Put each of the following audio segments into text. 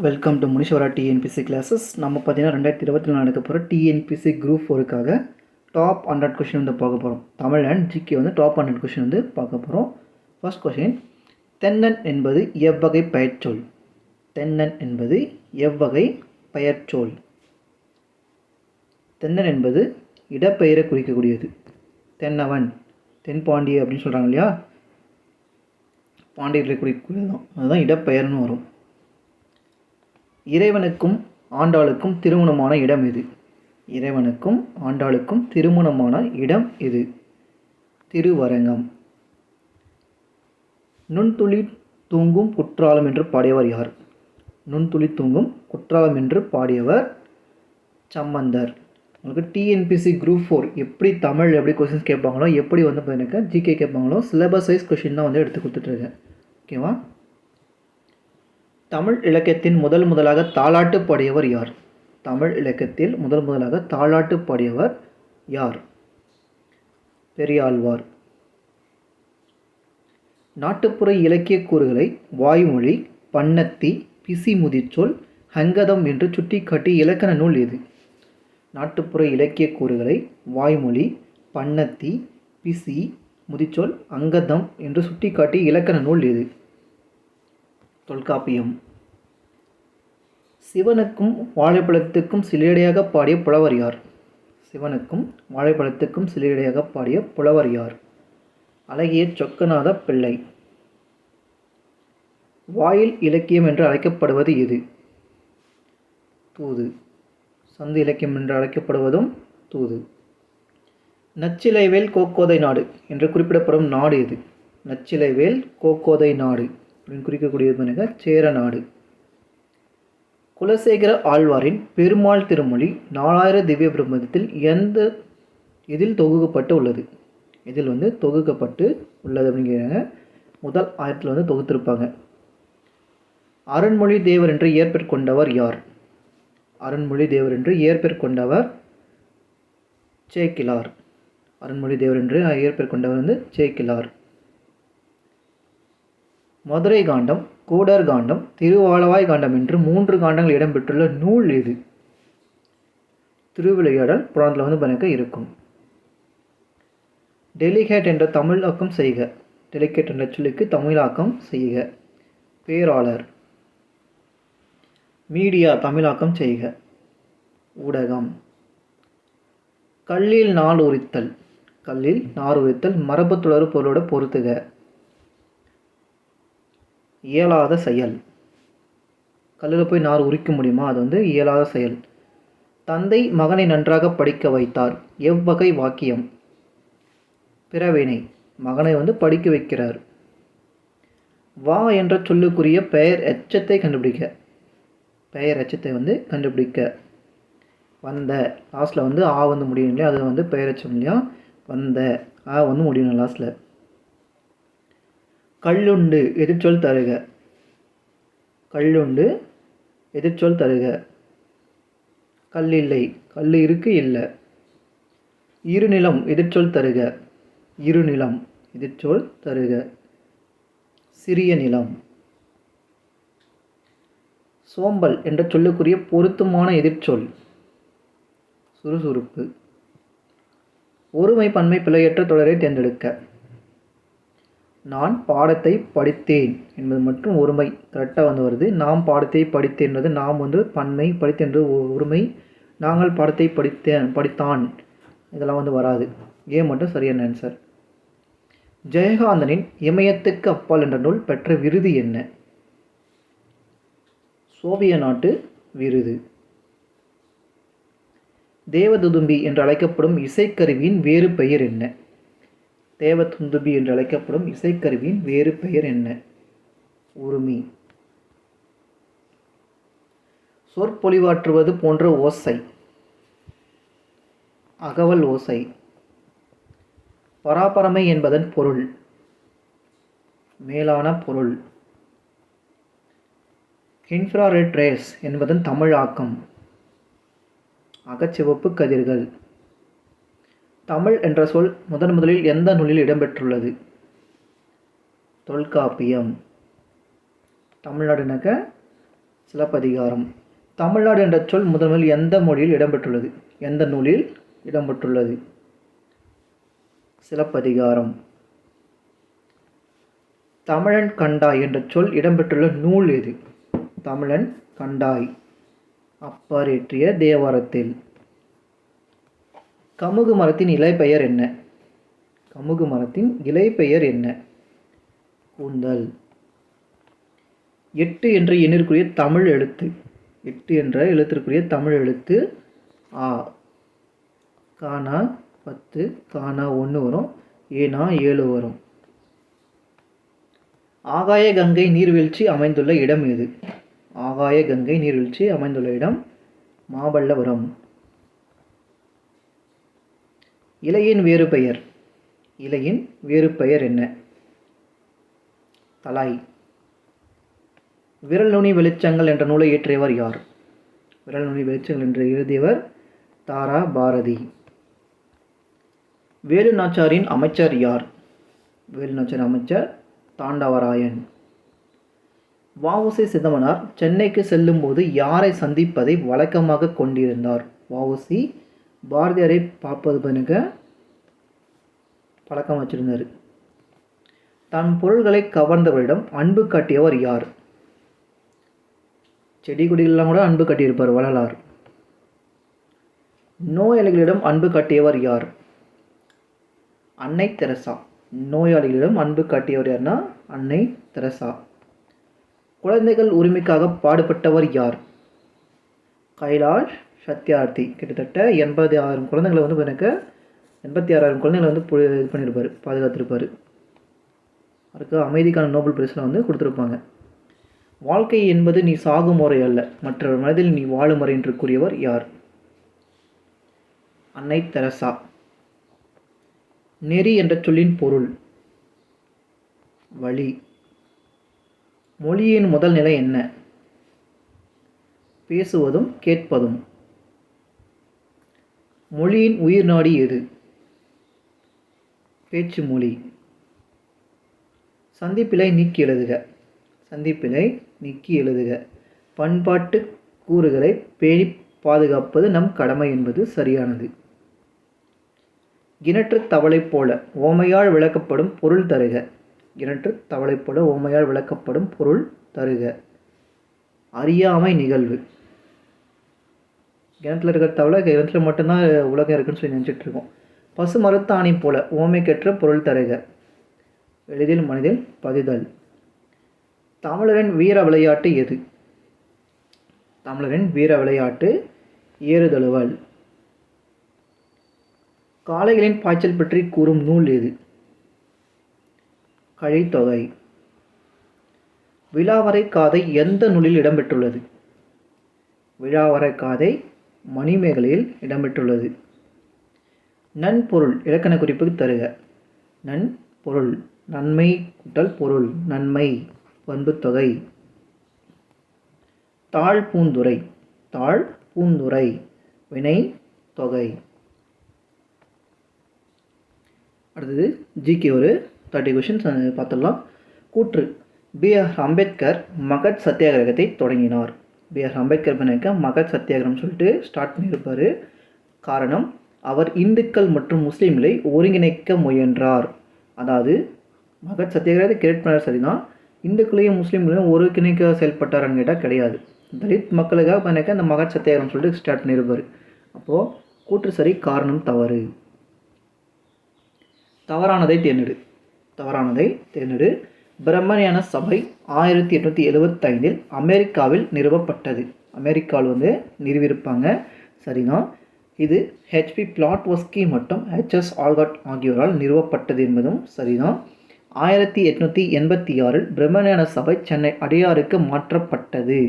Welcome to Munishwara TNPSC classes. நம்ம பார்த்தீங்கன்னா 2024 நடக்க போகிற டிஎன்பிசி குரூப் 4க்காக டாப் 100 கொஷின் வந்து பார்க்க போகிறோம். தமிழ் அண்ட் ஜிகே வந்து டாப் 100 கொஷின் வந்து பார்க்க போகிறோம். ஃபர்ஸ்ட் கொஷின், தென்னன் என்பது எவ்வகை பெயர்ச்சொல்? தென்னன் என்பது எவ்வகை பெயர்ச்சொல்? தென்னன் என்பது இடப்பெயரை குறிக்கக்கூடியது. தென்னவன், தென்பாண்டி அப்படின்னு சொல்கிறாங்க இல்லையா, பாண்டியர்களை குறிக்கக்கூடியது தான், அதுதான் இடப்பெயர்னு வரும். இறைவனுக்கும் ஆண்டாளுக்கும் திருமணமான இடம் எது? இறைவனுக்கும் ஆண்டாளுக்கும் திருமணமான இடம் எது? திருவரங்கம். நுண்துளி தூங்கும் குற்றாலம் என்று பாடியவர் யார்? நுண்துளி தூங்கும் குற்றாலம் என்று பாடியவர் சம்பந்தர். உங்களுக்கு டிஎன்பிசி குரூப் 4 எப்படி தமிழ் எப்படி கொஸ்டின்ஸ் கேட்பாங்களோ, எப்படி வந்து பார்த்தீங்கன்னா ஜிகே கேட்பாங்களோ, சிலபஸ் வைஸ் கொஸ்டின் தான் வந்து எடுத்து கொடுத்துட்ருக்கேன். ஓகேவா? தமிழ் இலக்கியத்தின் முதலாக தாலாட்டு பாடியவர் யார்? தமிழ் இலக்கியத்தில் முதலாக தாலாட்டு பாடியவர் யார்? பெரியாழ்வார். நாட்டுப்புற இலக்கிய கூறுகளை வாய்மொழி, பண்ணத்தி, பிசி முதிர்ச்சொல், ஹங்கதம் என்று சுட்டிக்காட்டி இலக்கண நூல் எது? நாட்டுப்புற இலக்கிய கூறுகளை வாய்மொழி, பண்ணத்தி, பிசி முதிர்ச்சொல், அங்கதம் என்று சுட்டிக்காட்டி இலக்கண நூல் எது? தொல்காப்பியம். சிவனுக்கும் வாழைப்பழத்துக்கும் சிலையடையாக பாடிய புலவர் யார்? சிவனுக்கும் வாழைப்பழத்துக்கும் சிலையடையாக பாடிய புலவர் யார்? அழகிய சொக்கநாத பிள்ளை. வாயில் இலக்கியம் என்று அழைக்கப்படுவது எது? தூது. சந்து இலக்கியம் என்று அழைக்கப்படுவதும் தூது. நச்சிலைவேல் கோக்கோதை நாடு என்று குறிப்பிடப்படும் நாடு எது? நச்சிலைவேல் கோக்கோதை நாடு அப்படின்னு குறிக்கக்கூடியது சேர நாடு. குலசேகர ஆழ்வாரின் பெருமாள் திருமொழி 4000 திவ்ய பிரபந்தத்தில் எதில் தொகுக்கப்பட்டு உள்ளது? இதில் வந்து தொகுக்கப்பட்டு உள்ளது அப்படிங்கிறாங்க. முதல் 1000 வந்து தொகுத்திருப்பாங்க. அருண்மொழி தேவர் என்று இயற்பெயர் கொண்டவர் யார்? அருண்மொழி தேவர் என்று இயற்பெயர் கொண்டவர் சேக்கிலார். அருண்மொழி தேவர் என்று இயற்பெயர் கொண்டவர் வந்து சேக்கிலார். மதுரை காண்டம், கூடர் காண்டம், திருவாலவாய் காண்டம் என்று 3 காண்டங்கள் இடம்பெற்றுள்ள நூல் எது? திருவிளையாடல் புராணத்தில் வந்து பண்ண இருக்கும். டெலிகேட் என்ற தமிழாக்கம் செய்க. டெலிகேட் என்ற சொல்லுக்கு தமிழாக்கம் செய்க. பேராளர். மீடியா தமிழாக்கம் செய்க. ஊடகம். கல்லில் நாள் உரித்தல். கல்லில் நார் உரித்தல் மரபு தொடர் பொருளோட பொறுத்துக. இயலாத செயல். கல்லில் போய் நார் உரிக்க முடியுமா? அது வந்து இயலாத செயல். தந்தை மகனை நன்றாக படிக்க வைத்தார். எவ்வகை வாக்கியம்? பிறவினை. மகனை வந்து படிக்க வைக்கிறார். வா என்ற சொல்லுக்குரிய பெயர் எச்சத்தை கண்டுபிடிக்க. பெயர் எச்சத்தை வந்து கண்டுபிடிக்க. வந்த லாஸ்ட்டில் வந்து ஆ வந்து முடியும் இல்லையா, அது வந்து பெயர் எச்சம் இல்லையா, வந்த ஆ வந்து முடியணும் லாஸ்ட்டில். கல்லுண்டு எதிர்ச்சொல் தருக. கல்லுண்டு எதிர்ச்சொல் தருக. கல்லில்லை. கல் இருக்கு இல்லை. இருநிலம் எதிர்ச்சொல் தருக. இருநிலம் எதிர்ச்சொல் தருக. சிறிய நிலம். சோம்பல் என்ற சொல்லுக்குரிய பொருத்தமான எதிர்ச்சொல் சுறுசுறுப்பு. ஒருமை பன்மை பிழையற்ற தொடரை தேர்ந்தெடுக்க. நான் பாடத்தை படித்தேன் என்பது மற்றும் ஒருமை கரெக்டாக வந்து வருது. நாம் பாடத்தை படித்தேன்றது நாம் வந்து பன்மை, படித்தேன்றது ஒருமை. நாங்கள் பாடத்தை படித்தான் இதெல்லாம் வந்து வராது. ஏ மட்டும் சரியான ஆன்சர். ஜெயகாந்தனின் இமயத்துக்கு அப்பால் என்ற நூல் பெற்ற விருது என்ன? சோவிய நாட்டு விருது. தேவதுதும்பி என்று அழைக்கப்படும் இசைக்கருவியின் வேறு பெயர் என்ன? தேவதுந்துபி என்று அழைக்கப்படும் இசைக்கருவியின் வேறு பெயர் என்ன? உருமி. சொற்பொழிவாற்றுவது போன்ற ஓசை. அகவல் ஓசை. பராபரமை என்பதன் பொருள். மேலான பொருள். இன்ஃப்ராரெட் ரேஸ் என்பதன் தமிழாக்கம். அகச்சிவப்பு கதிர்கள். தமிழ் என்ற சொல் முதலில் எந்த நூலில் இடம்பெற்றுள்ளது? தொல்காப்பியம். தமிழ்நாடுனாக்க சிலப்பதிகாரம். தமிழ்நாடு என்ற சொல் முதலில் எந்த மொழியில் இடம்பெற்றுள்ளது? எந்த நூலில் இடம்பெற்றுள்ளது? சிலப்பதிகாரம். தமிழன் கண்டாய் என்ற சொல் இடம்பெற்றுள்ள நூல் எது? தமிழன் கண்டாய் அப்பர் இயற்றிய தேவாரத்தில். கமுகு மரத்தின் இலை பெயர் என்ன? கமுகு மரத்தின் இலை பெயர் என்ன? கூந்தல். 8 என்ற எண்ணிற்குரிய தமிழ் எழுத்து. 8 என்ற எழுத்திற்குரிய தமிழ் எழுத்து ஆ. கானா 10, கானா 1 வரும், ஏனா 7 வரும். ஆகாய கங்கை நீர்வீழ்ச்சி அமைந்துள்ள இடம் எது? ஆகாய கங்கை நீர்வீழ்ச்சி அமைந்துள்ள இடம் மாமல்லபுரம். இலையின் வேறு பெயர். இலையின் வேறு பெயர் என்ன? தலாய். விரல் நுனி வெளிச்சங்கள் என்ற நூலை இயற்றியவர் யார்? விரல் நுனி வெளிச்சங்கள் என்று எழுதியவர் தாரா பாரதி. வேலு நாச்சியாரின் அமைச்சர் யார்? வேலு நாச்சியார் அமைச்சர் தாண்டவராயன். வ.உ.சி. சிதம்பரனார் சென்னைக்கு செல்லும் போது யாரை சந்திப்பதை வழக்கமாக கொண்டிருந்தார்? வ.உ.சி. பாரதியாரை பார்ப்பது பண்ணுங்க பழக்கம் வச்சிருந்தார். தன் பொருள்களை கவர்ந்தவரிடம் அன்பு காட்டியவர் யார்? செடி கொடிகளெல்லாம் கூட அன்பு காட்டியிருப்பார் வள்ளலார். நோயாளிகளிடம் அன்பு காட்டியவர் யார்? அன்னை தெரசா. நோயாளிகளிடம் அன்பு காட்டியவர் யார்னா அன்னை தெரசா. குழந்தைகள் உரிமைக்காக பாடுபட்டவர் யார்? கைலாஷ் சத்யார்த்தி. கிட்டத்தட்ட 86,000 குழந்தைங்களை வந்து எனக்கு 86,000 குழந்தைங்களை வந்து இது பண்ணியிருப்பார், பாதுகாத்திருப்பார். அதுக்கு அமைதிக்கான நோபல் பிரைஸில் வந்து கொடுத்துருப்பாங்க. வாழ்க்கை என்பது நீ சாகும் முறை அல்ல, மற்றவர் மனதில் நீ வாழும் முறை என்று கூறியவர் யார்? அன்னை தெரசா. நெறி என்ற சொல்லின் பொருள் வழி. மொழியின் முதல் நிலை என்ன? பேசுவதும் கேட்பதும். மொழியின் உயிர் நாடி எது? பேச்சு மொழி. சந்திப்பிழை நீக்கி எழுதுக. சந்திப்பிழை நீக்கி எழுதுக. பண்பாட்டு கூறுகளை பேணி பாதுகாப்பது நம் கடமை என்பது சரியானது. கிணற்று தவளை போல ஓமையால் விளக்கப்படும் பொருள் தருக. கிணற்று தவளை போல ஓமையால் விளக்கப்படும் பொருள் தருக. அறியாமை நிகழ்வு. கிணத்துல இருக்கிற தவளை கிணத்துல மட்டும்தான் உலகம் இருக்குன்னு சொல்லி நினச்சிட்டு இருக்கோம். பசு மரத்தாணி போல ஓமைக்கற்ற பொருள் தருக. எளிதில் மனதில் பதிதல். தமிழரின் வீர விளையாட்டு எது? தமிழரின் வீர விளையாட்டு ஏறுதழுவல். காளைகளின் பாய்ச்சல் பற்றி கூறும் நூல் எது? கழித்தொகை. விலாவரை காதை எந்த நூலில் இடம்பெற்றுள்ளது? விலாவரை காதை மணிமேகலையில் இடம்பெற்றுள்ளது. நன்பொருள் இலக்கண குறிப்பு தருக. நன்பொருள் நன்மை கூட்டல் பொருள் நன்மை பண்புத்தொகை. தாழ் பூந்துரை. தாழ் பூந்துரை வினை தொகை. அடுத்தது ஜிகே ஒரு 30 கொஷின்ஸ் பார்த்துடலாம். கூற்று. B.R. அம்பேத்கர் மகத் சத்தியாகிரகத்தை தொடங்கினார். B.R. அம்பேத்கர் பண்ணியிருக்க மகத் சத்தியாகிரகம் சொல்லிட்டு ஸ்டார்ட் பண்ணியிருப்பார். காரணம், அவர் இந்துக்கள் மற்றும் முஸ்லீம்களை ஒருங்கிணைக்க முயன்றார். அதாவது மகத் சத்தியாகிரகத்தை கிரியேட் பண்ண சரிதான், இந்துக்களையும் முஸ்லீம்களையும் ஒருங்கிணைக்க செயல்பட்டார்னு கேட்டால் கிடையாது. தலித் மக்களுக்காக பண்ணியிருக்க அந்த மகத் சத்தியாகிரகம் சொல்லிட்டு ஸ்டார்ட் பண்ணியிருப்பார். அப்போது கூற்று சரி, காரணம் தவறு. தவறானதை தேர்ந்தெடு. தவறானதை தேர்ந்தெடு. பிரம்மஞான சபை 1875 அமெரிக்காவில் நிறுவப்பட்டது. அமெரிக்காவில் வந்து நிறுவியிருப்பாங்க, சரிதான். இது H.P. பிளாட்வஸ்கி மற்றும் H.S. ஆல்காட் ஆகியோரால் நிறுவப்பட்டது என்பதும் சரிதான். 1886 பிரம்மஞான சபை சென்னை அடையாருக்கு மாற்றப்பட்டது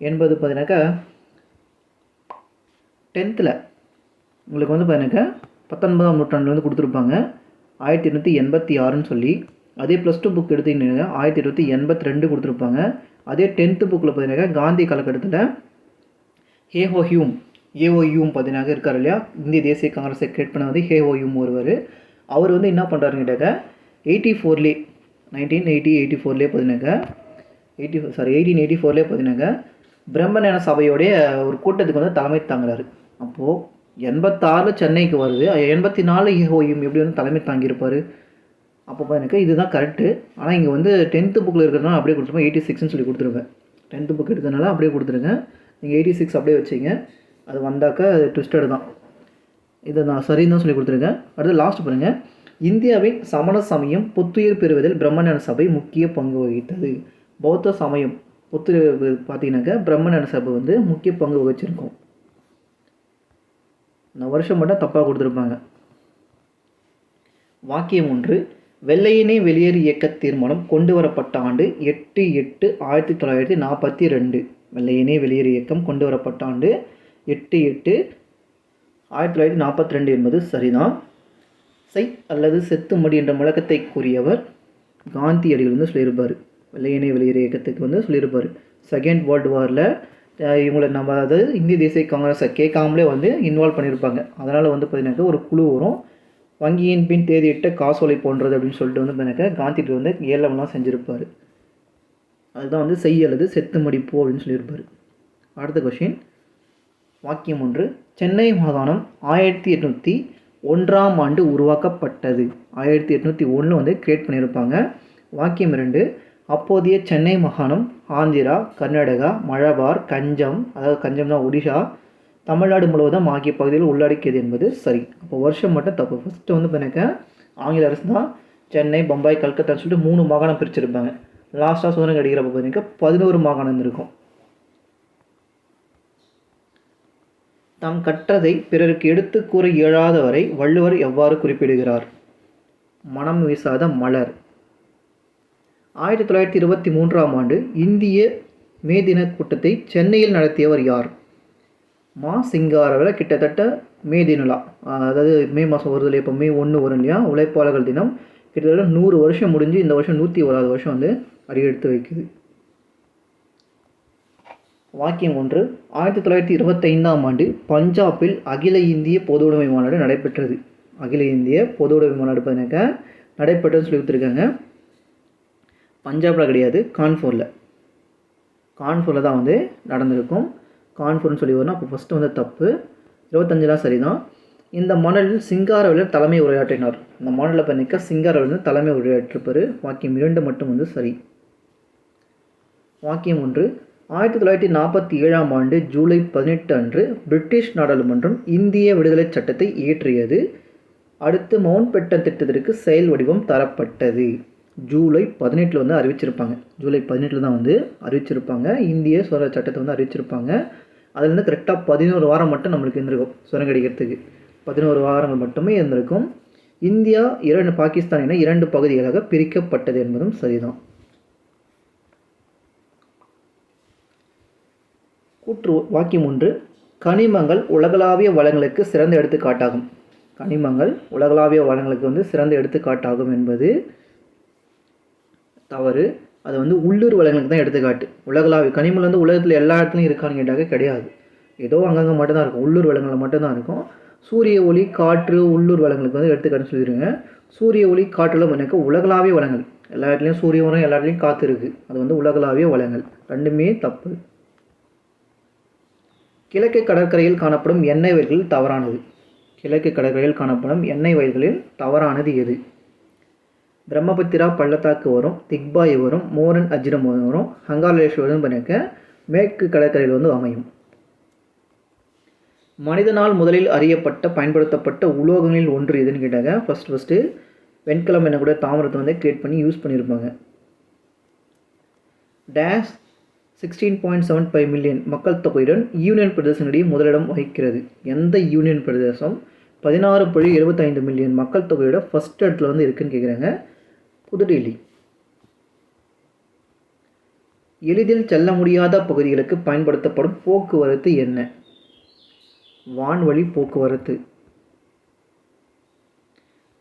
என்பது பார்த்தீங்கன்னாக்கா 10th உங்களுக்கு வந்து பார்த்தீங்கன்னாக்கா 19ஆம் நூற்றாண்டில் வந்து கொடுத்துருப்பாங்க 1886ன்னு சொல்லி. அதே +2 புக் எடுத்தீங்கன்னா 1882 கொடுத்துருப்பாங்க. அதே 10th புக்கில் பார்த்தீங்கன்னாக்கா காந்தி காலகட்டத்தில் ஏஓஹியூம் பார்த்தீங்கன்னா இருக்கார் இல்லையா, இந்திய தேசிய காங்கிரஸை கிரியேட் பண்ண வந்து ஏஓஹியூம் ஒருவர். அவர் வந்து என்ன பண்ணுறாருன்னு கேட்டாக்க 1984 பார்த்தீங்கன்னாக்கா 1884 பார்த்தீங்கன்னாக்கா பிரம்மஞான சபையோடைய ஒரு கூட்டத்துக்கு வந்து தலைமை தாங்குறாரு. அப்போது 86 சென்னைக்கு வருது, 84 ஈஹோயும் எப்படி வந்து தலைமை தாங்கியிருப்பார்? அப்போ எனக்கு இதுதான் கரெக்டு. ஆனால் இங்கே வந்து 10th புக்கில் இருக்கிறதுனால அப்படியே கொடுத்துருப்பேன், 86ன்னு சொல்லி கொடுத்துருவேன். 10th புக் எடுத்ததுனால அப்படியே கொடுத்துருங்க. நீங்கள் 86 அப்படியே வச்சிங்க. அது வந்தாக்கா அது ட்விஸ்டட் தான். இதை நான் சரின்னு தான் சொல்லி கொடுத்துருக்கேன். அடுத்து லாஸ்ட் பாருங்கள். இந்தியாவின் சமண சமயம் புத்துயிர் பெறுவதில் பிரம்மஞான சபை முக்கிய பங்கு வகித்தது. பௌத்த சமயம் புத்துயிர் பார்த்தீங்கன்னாக்கா பிரம்மஞான சபை வந்து முக்கிய பங்கு வகிச்சிருக்கோம். இந்த வருஷம் மட்டும் தப்பாக கொடுத்துருப்பாங்க. வாக்கியம் 1. வெள்ளையனே வெளியேறு இயக்க தீர்மானம் கொண்டு வரப்பட்ட ஆண்டு 8/8/1942. வெள்ளையனே வெளியேறு இயக்கம் கொண்டு வரப்பட்ட ஆண்டு 8/8/1942 என்பது சரிதான். செய் அல்லது செத்துமடி என்ற முழக்கத்தை கூறியவர் காந்தியடிகள் வந்து சொல்லியிருப்பார். வெள்ளையனே வெளியேறு இயக்கத்துக்கு வந்து சொல்லியிருப்பார். செகண்ட் வேர்ல்டு வாரில் இவங்களை நம்ம அதாவது இந்திய தேசிய காங்கிரஸை கேட்காமலே வந்து இன்வால்வ் பண்ணியிருப்பாங்க. அதனால் வந்து பார்த்தீங்கன்னாக்கா ஒரு குழு வரும், வங்கியின் பின் தேதியிட்ட காசோலை போன்றது அப்படின்னு சொல்லிட்டு வந்து பார்த்தீங்கன்னாக்கா காந்தியடிகள் வந்து ஏலம்லாம் செஞ்சுருப்பார். அதுதான் வந்து செய் அல்லது செத்து மடிப்போ அப்படின்னு சொல்லியிருப்பார். அடுத்த கொஷின். வாக்கியம் 1. சென்னை மாகாணம் 1801ஆம் ஆண்டு உருவாக்கப்பட்டது. 1801 வந்து கிரியேட் பண்ணியிருப்பாங்க. வாக்கியம் 2. அப்போதைய சென்னை மாகாணம் ஆந்திரா, கர்நாடகா, மலபார், கஞ்சம், அதாவது கஞ்சம்னா ஒடிஷா, தமிழ்நாடு முழுவதும் ஆகிய பகுதியில் உள்ளடக்கியது என்பது சரி. அப்போ வருஷம் மட்டும் தப்பு. ஃபஸ்ட்டு வந்து எனக்கு ஆங்கில அரசு தான் சென்னை, பம்பாய், கல்கத்தான்னு சொல்லிட்டு 3 மாகாணம் பிரிச்சிருப்பாங்க. லாஸ்ட்டாக சுதந்திரம் கிடைக்கிறப்ப பார்த்தீங்கன்னா 11 மாகாணம் இருக்கும். தாம் கற்றதை பிறருக்கு எடுத்து கூற இயலாத வரை வள்ளுவர் எவ்வாறு குறிப்பிடுகிறார்? மனம் வீசாத மலர். 1923ஆம் ஆண்டு இந்திய மே தின கூட்டத்தை சென்னையில் நடத்தியவர் யார்? மா சிங்காரவேலர். கிட்டத்தட்ட மே தினலா, அதாவது மே மாதம் வருது இல்லையா, இப்போ மே 1 வரும் இல்லையா, உழைப்பாளர்கள் தினம். கிட்டத்தட்ட 100 வருஷம் முடிஞ்சு இந்த வருஷம் 101வது வருஷம் வந்து அடியெடுத்து வைக்குது. வாக்கியம் 1. 1925ஆம் ஆண்டு பஞ்சாபில் அகில இந்திய பொது உடைமை மாநாடு நடைபெற்றது. அகில இந்திய பொது உடைமை மாநாடு பார்த்தீங்கன்னாக்கா நடைபெற்றதுன்னு சொல்லி கொடுத்துருக்காங்க. பஞ்சாபில் கிடையாது, கான்பூரில் தான் வந்து நடந்திருக்கும். கான்பூர்னு சொல்லி வரணும். அப்போ ஃபஸ்ட்டு வந்து தப்பு. 25 சரிதான். இந்த மாநாட்டில் சிங்காரவேலர் தலைமை உரையாற்றினார். இந்த மாநாட்டில் பண்ணிக்க சிங்காரவேலர் தலைமை உரையாற்றிருப்பார். வாக்கியம் 2 மட்டும் வந்து சரி. வாக்கியம் 1. 1947ஆம் ஆண்டு ஜூலை 18 அன்று பிரிட்டிஷ் நாடாளுமன்றம் இந்திய விடுதலை சட்டத்தை இயற்றியது. அடுத்து மவுண்ட் பேட்டன் திட்டத்திற்கு செயல் வடிவம் தரப்பட்டது. ஜூலை 18 வந்து அறிவிச்சிருப்பாங்க. ஜூலை 18 தான் வந்து அறிவிச்சிருப்பாங்க. இந்திய சுதந்திர சட்டத்தை வந்து அறிவிச்சிருப்பாங்க. அதுலேருந்து கரெக்டாக 11 வாரம் மட்டும் நம்மளுக்கு இருந்திருக்கும் சுதந்திரம் கிடைக்கிறதுக்கு. 11 வாரங்கள் மட்டுமே இருந்திருக்கும். இந்தியா பாகிஸ்தான் என 2 பகுதிகளாக பிரிக்கப்பட்டது என்பதும் சரிதான். கூற்று. வாக்கியம் 1. கனிமங்கள் உலகளாவிய வளங்களுக்கு சிறந்த எடுத்துக்காட்டாகும். கனிமங்கள் உலகளாவிய வளங்களுக்கு வந்து சிறந்த எடுத்துக்காட்டாகும் என்பது தவறு. அது வந்து உள்ளூர் வளங்களுக்கு தான் எடுத்துக்காட்டு. உலகளாவிய கனிமங்கள் வந்து உலகத்தில் எல்லா இடத்துலையும் இருக்கான்னு கேட்டாக்க கிடையாது. ஏதோ அங்கங்கே மட்டும்தான் இருக்கும், உள்ளூர் வளங்களில் மட்டும்தான் இருக்கும். சூரிய ஒளி, காற்று உள்ளூர் வளங்களுக்கு வந்து எடுத்துக்காட்டுன்னு சொல்லிடுங்க. சூரிய ஒளி, காற்றுல எனக்கு உலகளாவிய வளங்கள், எல்லா இடத்துலையும் சூரிய வரம், எல்லா இடத்துலையும் காற்று இருக்குது. அது வந்து உலகளாவிய வளங்கள். ரெண்டுமே தப்பு. கிழக்கு கடற்கரையில் காணப்படும் எண்ணெய் வயல்களில் தவறானது. கிழக்கு கடற்கரையில் காணப்படும் எண்ணெய் வயல்களில் தவறானது எது? பிரம்மபுத்திரா பள்ளத்தாக்கு வரும், திக்பாய் வரும், மோரன் அஜ்ரம் வரும், ஹங்காலேஸ்வரம் பண்ணிக்க மேற்கு கடற்கரையில் வந்து அமையும். மனிதனால் முதலில் அறியப்பட்ட பயன்படுத்தப்பட்ட உலோகங்களில் ஒன்று எதுன்னு கேட்டாங்க. ஃபஸ்ட்டு வெண்கலம் என்ன கூட தாமிரத்தை வந்து கிரியேட் பண்ணி யூஸ் பண்ணியிருப்பாங்க. டேஷ் 16.75 மில்லியன் மக்கள் தொகையுடன் யூனியன் பிரதேசங்களிடையே முதலிடம் வகிக்கிறது. எந்த யூனியன் பிரதேசம் 16.75 மில்லியன் மக்கள் தொகையோட ஃபஸ்ட் இடத்துல வந்து இருக்குன்னு கேட்குறாங்க. புதுடெல்லி. எளிதில் செல்ல முடியாத பகுதிகளுக்கு பயன்படுத்தப்படும் போக்குவரத்து என்ன? வான்வழி போக்குவரத்து.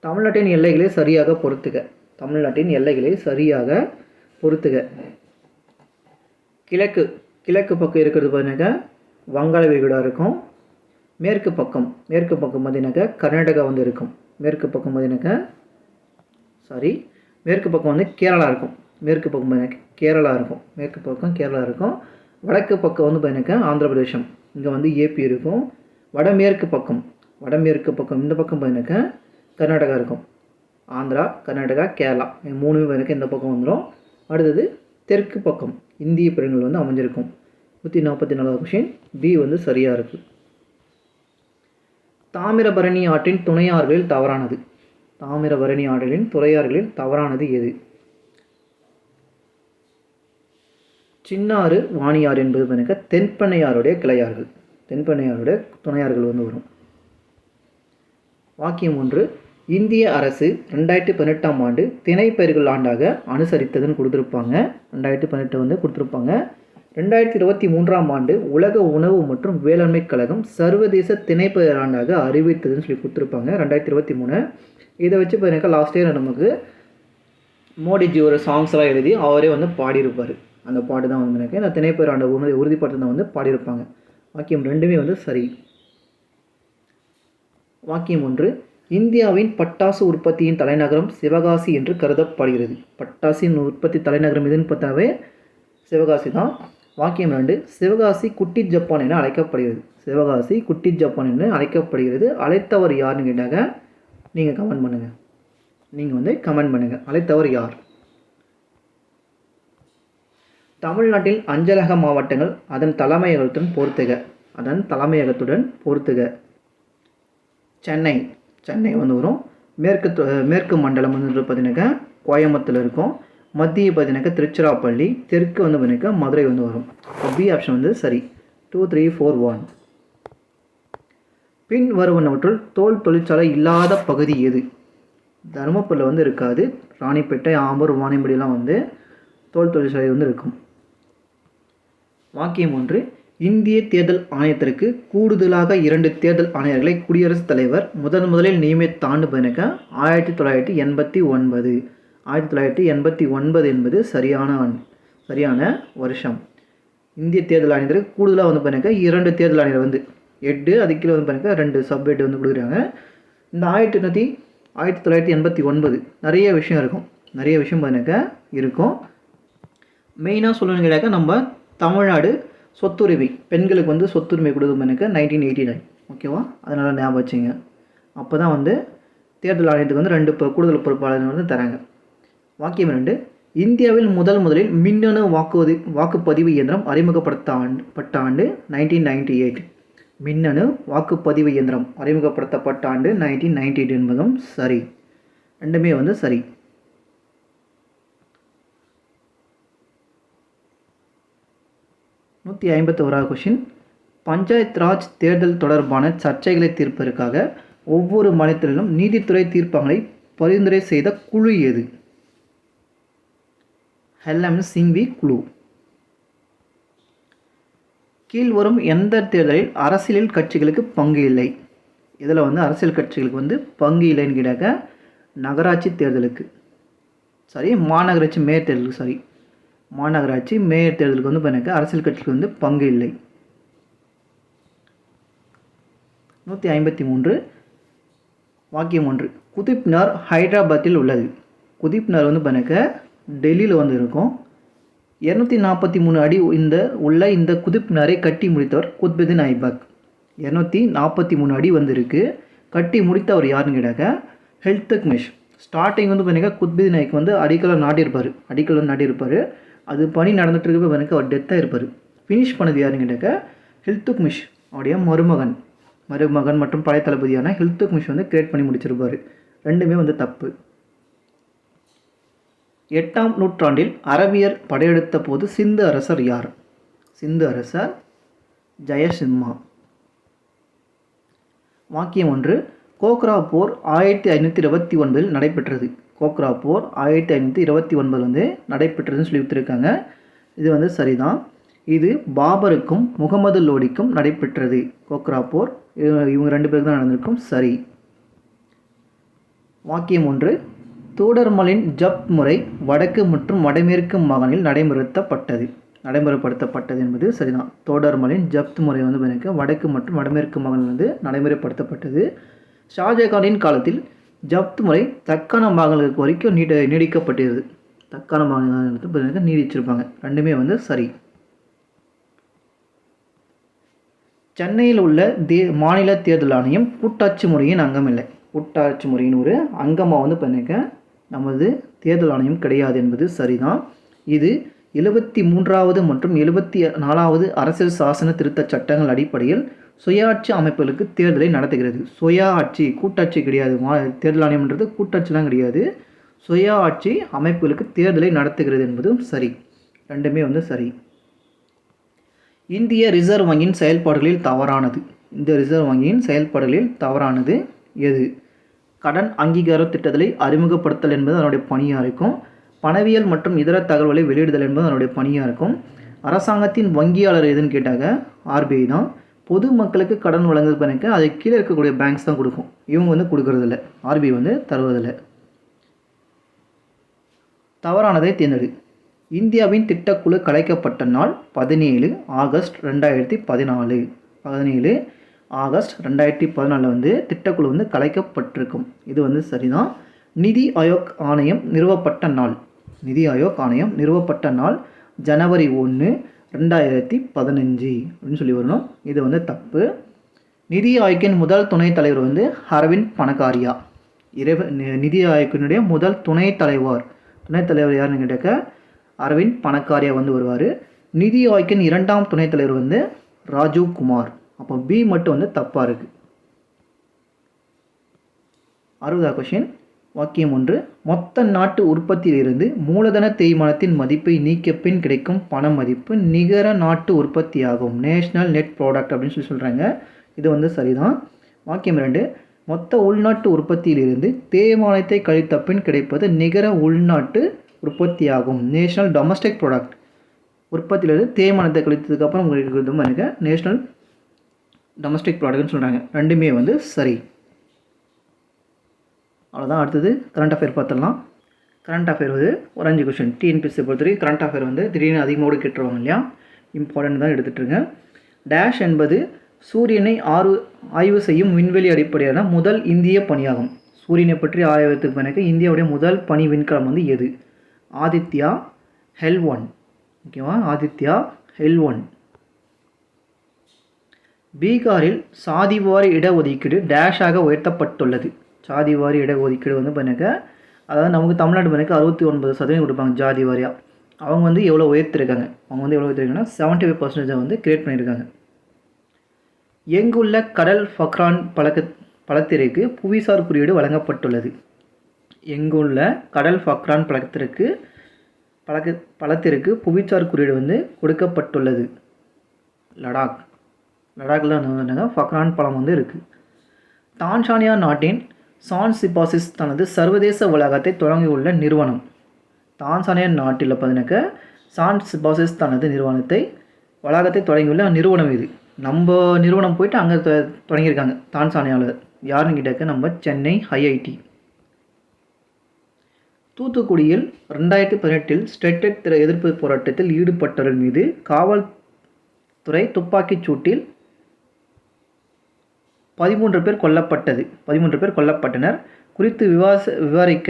தமிழ்நாட்டின் எல்லைகளை சரியாக பொறுத்துக. தமிழ்நாட்டின் எல்லைகளை சரியாக பொறுத்துக. கிழக்கு பக்கம் இருக்கிறது பார்த்தீங்கன்னாக்கா வங்காள விரிகுடா இருக்கும். மேற்கு பக்கம் பார்த்தீங்கன்னாக்கா கர்நாடகா வந்து இருக்கும். மேற்கு பக்கம் வந்து கேரளா இருக்கும். மேற்கு பக்கம் கேரளா இருக்கும். வடக்கு பக்கம் வந்து பார்த்தீங்கன்னாக்கா ஆந்திர பிரதேசம், இங்கே வந்து ஏபி இருக்கும். வடமேற்கு பக்கம் இந்த பக்கம் பார்த்தீங்கன்னாக்கா கர்நாடகா இருக்கும். ஆந்திரா, கர்நாடகா, கேரளா மூணுமே பார்த்தீங்கன்னா இந்த பக்கம் வந்துடும். அடுத்தது தெற்கு பக்கம் இந்திய பெருங்கல் வந்து அமைஞ்சிருக்கும். 144வது கொஷின் பி வந்து சரியாக இருக்குது. தாமிரபரணி ஆற்றின் துணையாறுகளில் தவறானது. தாமிரபரணி ஆற்றின் துறையாறுகளில் தவறானது எது? சின்னாறு, வாணியாறு என்பது பார்த்தீங்கன்னா தென்பெண்ணையாருடைய கிளையாறுகள், தென்பெண்ணையாருடைய துணையாறுகள் வந்து வரும். வாக்கியம் 1, இந்திய அரசு 2018ஆம் ஆண்டு திணைப்பயிர்கள் ஆண்டாக அனுசரித்ததுன்னு கொடுத்துருப்பாங்க. 2018 வந்து கொடுத்துருப்பாங்க. 2023ஆம் ஆண்டு உலக உணவு மற்றும் வேளாண்மை கழகம் சர்வதேச திணைப்பயிர் ஆண்டாக அறிவித்ததுன்னு சொல்லி கொடுத்துருப்பாங்க 2023. இதை வச்சு பார்த்தீங்கன்னா லாஸ்ட் இயர் நமக்கு மோடிஜி ஒரு சாங்ஸ்லாம் எழுதி அவரே வந்து பாடியிருப்பார். அந்த பாட்டு தான் வந்து எனக்கு இந்த திணைப்பயிர் ஆண்டை உறுதிப்படுத்த வந்து பாடியிருப்பாங்க. வாக்கியம் 2மே வந்து சரி. வாக்கியம் 1, இந்தியாவின் பட்டாசு உற்பத்தியின் தலைநகரம் சிவகாசி என்று கருதப்படுகிறது. பட்டாசின் உற்பத்தி தலைநகரம் எதுன்னு பார்த்தாவே சிவகாசி தான். வாக்கியம் 2, சிவகாசி குட்டி ஜப்பான் என அழைக்கப்படுகிறது. சிவகாசி குட்டி ஜப்பான் என்று அழைக்கப்படுகிறது. அழைத்தவர் யாருன்னு கேட்டாங்க நீங்கள் கமெண்ட் பண்ணுங்கள். அழைத்தவர் யார்? தமிழ்நாட்டில் அஞ்சலக மாவட்டங்கள் அதன் தலைமையகத்துடன் பொறுத்துக. சென்னை வந்து வரும். மேற்கு மண்டலம் வந்து பார்த்தீங்கன்னாக்கா கோயம்புத்தூர் இருக்கும். மத்திய பார்த்தீங்கன்னாக்கா திருச்சிராப்பள்ளி, தெற்கு வந்து பார்த்தீங்கன்னா மதுரை வந்து வரும். பி ஆப்ஷன் வந்து சரி. 2, 3, 4, 1. பின் வருவனவற்றுள் தோல் தொழிற்சாலை இல்லாத பகுதி எது? தருமபுரியில் வந்து இருக்காது. ராணிப்பேட்டை, ஆம்பூர், வாணியம்பாடியெல்லாம் வந்து தோல் தொழிற்சாலை வந்து இருக்கும். வாக்கியம் 1, இந்திய தேர்தல் ஆணையத்திற்கு கூடுதலாக 2 தேர்தல் ஆணையர்களை குடியரசுத் தலைவர் முதலில் நியமித்த ஆண்டு பார்த்தீங்கன்னாக்கா 1989. 1989 என்பது சரியான வருஷம். இந்திய தேர்தல் ஆணையத்திற்கு கூடுதலாக வந்து பார்த்தீங்கன்னாக்கா 2 தேர்தல் ஆணையர் வந்து ஹெட்டு, அதுக்கு வந்து பார்த்தீங்கன்னா 2 சப்ஹெட் வந்து கொடுக்குறாங்க. இந்த 1989 நிறைய விஷயம் பார்த்தீங்கன்னாக்கா இருக்கும். மெயினாக சொல்லணும்னு கேட்டாக்கா நம்ம தமிழ்நாடு சொத்துரிமை பெண்களுக்கு வந்து சொத்துரிமை கொடுத்தோம்னாக்கா 1989. ஓகேவா? அதனால் ஞாபகம் வச்சுங்க. அப்போ தான் வந்து தேர்தல் ஆணையத்துக்கு வந்து 2 கூடுதல் பொறுப்பாளர்கள் வந்து தராங்க. வாக்கியம் 2, இந்தியாவில் முதலில் மின்னணு வாக்குப்பதிவு இயந்திரம் அறிமுகப்படுத்தப்பட்ட ஆண்டு 1998. மின்னணு வாக்குப்பதிவு இயந்திரம் அறிமுகப்படுத்தப்பட்ட ஆண்டு 1998 என்பதும் சரி. 2மே வந்து சரி. 151வது கொஷின், பஞ்சாயத் ராஜ் தேர்தல் தொடர்பான சர்ச்சைகளை தீர்ப்பதற்காக ஒவ்வொரு மாநிலத்திலும் நீதித்துறை தீர்ப்பாங்களை பரிந்துரை செய்த குழு எது? ஹெல்லம் சிங்வி குழு. கீழ்வரும் எந்த தேர்தலில் அரசியல் கட்சிகளுக்கு பங்கு இல்லை? இதில் வந்து அரசியல் கட்சிகளுக்கு வந்து பங்கு இல்லைன்னு கேட்டாக்க நகராட்சி தேர்தலுக்கு சரி, மாநகராட்சி மேயர் தேர்தலுக்கு சரி. மாநகராட்சி மேயர் தேர்தலுக்கு வந்து பார்த்தீங்கன்னா அரசியல் கட்சிக்கு வந்து பங்கு இல்லை. 153 வாக்கியம் 1, குதுப் மினார் ஹைதராபாத்தில் உள்ளது. குதுப் மினார் வந்து பார்த்தீங்கன்னா டெல்லியில் வந்து இருக்கும். 243 அடி இந்த குதுப் மினாரை கட்டி முடித்தவர் குத்புதீன் ஐபக். 243 அடி வந்து இருக்குது. கட்டி முடித்தவர் யாருன்னு கேட்டாக்க இல்துத்மிஷ். ஸ்டார்டிங் வந்து பார்த்தீங்கன்னா குத்புதீன் ஐபக் வந்து அடிக்கல் நாட்டியிருப்பார். அது பணி நடந்துட்டு இருக்கப்போ எனக்கு அவர் டெத்தாக இருப்பார். ஃபினிஷ் பண்ணது யாருன்னு கேட்டாக்க இல்துத்மிஷ் அவருடைய மருமகன் மற்றும் படை தளபதியான இல்துத்மிஷ் வந்து கிரியேட் பண்ணி முடிச்சிருப்பார். 2மே வந்து தப்பு. 8ஆம் நூற்றாண்டில் அரபியர் படையெடுத்த போது சிந்து அரசர் யார்? சிந்து அரசர் ஜெயசிம்மா. வாக்கியம் 1, கோக்ரா போர் 1529 நடைபெற்றது. கோக்ரா போர் 1529 வந்து நடைபெற்றதுன்னு சொல்லி கொடுத்துருக்காங்க. இது வந்து சரிதான். இது பாபருக்கும் முகமது லோடிக்கும் நடைபெற்றது. கோக்ரா போர் இவங்க 2 பேருக்கு தான் நடந்திருக்கும். சரி. வாக்கியம் 1, தோடர்மலின் ஜப்த் முறை வடக்கு மற்றும் வடமேற்கு மாகாணங்களில் நடைமுறைப்படுத்தப்பட்டது என்பது சரிதான். தோடர்மலின் ஜப்த் முறை வந்து பார்த்தீங்கன்னா வடக்கு மற்றும் வடமேற்கு மாகாணங்கள் வந்து நடைமுறைப்படுத்தப்பட்டது. ஷாஜகானின் காலத்தில் ஜப்த் முறை தக்கான மாகாணங்களுக்கு வரைக்கும் நீடிக்கப்பட்டிருது. தக்கான மாகாணத்தை நீடிச்சிருப்பாங்க. 2மே வந்து சரி. சென்னையில் உள்ள மாநில தேர்தல் ஆணையம் கூட்டாட்சி முறையின் அங்கம் இல்லை. கூட்டாட்சி முறையின் ஒரு அங்கமாக வந்து பண்ணிக்க நமது தேர்தல் ஆணையம் கிடையாது என்பது சரிதான். இது 73வது மற்றும் 74வது அரசியல் சாசன திருத்தச் சட்டங்கள் அடிப்படையில் சுயாட்சி அமைப்புகளுக்கு தேர்தலை நடத்துகிறது. சுய ஆட்சி, கூட்டாட்சி கிடையாது. தேர்தல் ஆணையம்ன்றது கூட்டாட்சிலாம் கிடையாது. சுய ஆட்சி அமைப்புகளுக்கு தேர்தலை நடத்துகிறது என்பதும் சரி. ரெண்டுமே வந்து சரி. இந்திய ரிசர்வ் வங்கியின் செயல்பாடுகளில் தவறானது. இந்த ரிசர்வ் வங்கியின் செயல்பாடுகளில் தவறானது எது? கடன் அங்கீகார திட்டத்தை அறிமுகப்படுத்தல் என்பது அதனுடைய பணியாக இருக்கும். பணவியல் மற்றும் இதர தகவல்களை வெளியிடுதல் என்பது அதனுடைய பணியாக இருக்கும். அரசாங்கத்தின் வங்கியாளர் எதுன்னு கேட்டாங்க ஆர்பிஐ தான். பொது மக்களுக்கு கடன் வழங்குறது பண்ணிக்க அது கீழே இருக்கக்கூடிய பேங்க்ஸ் தான் கொடுக்கும். இவங்க வந்து கொடுக்கறதில்ல, ஆர்பிஐ வந்து தருவதில்லை. தவறானதை தேர்ந்தெடு. இந்தியாவின் திட்டக்குழு கலைக்கப்பட்ட நாள் 17 ஆகஸ்ட் 2014. 17 ஆகஸ்ட் 2014 வந்து திட்டக்குழு வந்து கலைக்கப்பட்டிருக்கும். இது வந்து சரிதான். நிதி ஆயோக் ஆணையம் நிறுவப்பட்ட நாள். நிதி ஆயோக் ஆணையம் நிறுவப்பட்ட நாள் ஜனவரி 1, 2015 அப்படின்னு சொல்லி வரணும். இது வந்து தப்பு. நிதி ஆயோக்கின் முதல் துணைத் தலைவர் வந்து அரவிந்த் பனகாரியா. நிதி ஆயோக்கினுடைய முதல் துணைத் தலைவர் யாருன்னு கேட்டாக்க அரவிந்த் பனகாரியா வந்து வருவார். நிதி ஆயோக்கின் 2ஆம் துணைத் தலைவர் வந்து ராஜீவ் குமார். அப்போ பி மட்டும் வந்து தப்பாக இருக்குது. 60வது கொஷின். வாக்கியம் 1. மொத்த நாட்டு உற்பத்தியிலிருந்து மூலதன தேய்மானத்தின் மதிப்பை நீக்கிய பின் கிடைக்கும் பண மதிப்பு நிகர நாட்டு உற்பத்தியாகும். நேஷ்னல் நெட் ப்ராடக்ட் அப்படின்னு சொல்லி சொல்கிறாங்க. இது வந்து சரிதான். வாக்கியம் 2. மொத்த உள்நாட்டு உற்பத்தியிலிருந்து தேய்மானத்தை கழித்த பின் கிடைப்பது நிகர உள்நாட்டு உற்பத்தியாகும். National domestic product. உற்பத்தியிலிருந்து தேய்மானத்தை கழித்ததுக்கப்புறம் உங்களுக்கு எனக்கு நேஷ்னல் டொமஸ்டிக் ப்ராடக்ட்னு சொல்கிறாங்க. ரெண்டுமே வந்து சரி. அவ்வளோதான். அடுத்தது கரண்ட் அஃபேர் பார்த்துடலாம். கரண்ட் அஃபேர் வந்து ஒரு 5 கொஷின். டிஎன்பிஎஸ்சி பொறுத்தவரைக்கும் கரண்ட் அஃபேர் வந்து திடீர்னு அதிகமாக கேட்டுருவாங்க இல்லையா, இம்பார்ட்டன்ட் தான் எடுத்துகிட்ருங்க. டேஷ் என்பது சூரியனை ஆய்வு செய்யும் விண்வெளி அடிப்படையான முதல் இந்திய பணியாகும். சூரியனை பற்றி ஆய்வதற்கு பிறகு இந்தியாவுடைய முதல் பனி விண்கலம் வந்து எது? ஆதித்யா L1. ஓகேவா, ஆதித்யா L1. பீகாரில் சாதிவாரி இடஒதுக்கீடு டேஷாக உயர்த்தப்பட்டுள்ளது. சாதிவாரி இடஒதுக்கீடு வந்து பண்ணிக்க, அதாவது நமக்கு தமிழ்நாடு பண்ணிக்க 69% கொடுப்பாங்க ஜாதி வாரியாக. அவங்க வந்து எவ்வளோ உயர்த்திருக்காங்க? அவங்க வந்து எவ்வளோ உயர்த்திருக்காங்கன்னா 75% வந்து கிரியேட் பண்ணியிருக்காங்க. எங்குள்ள கடல் ஃபக்ரான் பழத்திற்கு புவிசார் குறியீடு வழங்கப்பட்டுள்ளது. எங்குள்ள கடல் ஃபக்ரான் பழத்திற்கு புவிசார் குறியீடு வந்து கொடுக்கப்பட்டுள்ளது. லடாக்கில் வந்து ஃபக்ரான் பழம் வந்து இருக்குது. தான்சானியா நாட்டின் சான்சிபாசிஸ் தனது சர்வதேச வளாகத்தை தொடங்கியுள்ள நிறுவனம். தான்சானியா நாட்டில் பார்த்தீங்கன்னாக்க சான்சிபாசிஸ் தனது வளாகத்தை தொடங்கியுள்ள நிறுவனம் இது. நம்ம நிறுவனம் போயிட்டு அங்கே தொடங்கியிருக்காங்க தான்சானியாவில். யாருன்னு கேட்டாக்க நம்ம சென்னை ஐஐடி. தூத்துக்குடியில் 2018 ஸ்டெர்லைட் எதிர்ப்பு போராட்டத்தில் ஈடுபட்டவர்கள் மீது காவல்துறை துப்பாக்கிச் சூட்டில் 13 பேர் கொல்லப்பட்டனர். குறித்து விவாரிக்க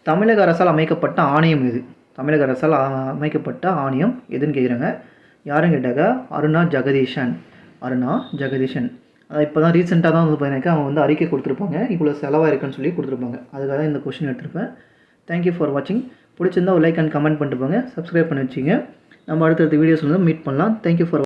தமிழக அரசால் அமைக்கப்பட்ட ஆணையம் எது? தமிழக அரசால் அமைக்கப்பட்ட ஆணையம் எதுன்னு கேட்குறாங்க. யாருன்னு கேட்டாக்க அருணா ஜெகதீஷன். அதை இப்போ தான் ரீசெண்டாக தான் வந்து பார்த்தீங்கன்னா அவங்க வந்து அறிக்கை கொடுத்துருப்பாங்க, இவ்வளோ செலவாக இருக்குன்னு சொல்லி கொடுத்துருப்பாங்க. அதுக்காக தான் இந்த கொஸ்டின் எடுத்துருப்பேன். தேங்க்யூ ஃபார் வாட்சிங். பிடிச்சிருந்தா ஒரு லைக் அண்ட் கமெண்ட் பண்ணிட்டு போங்க. சப்ஸ்கிரைப் பண்ணி வச்சிங்க. நம்ம அடுத்தடுத்த வீடியோஸ் வந்து மீட் பண்ணலாம். Thank you for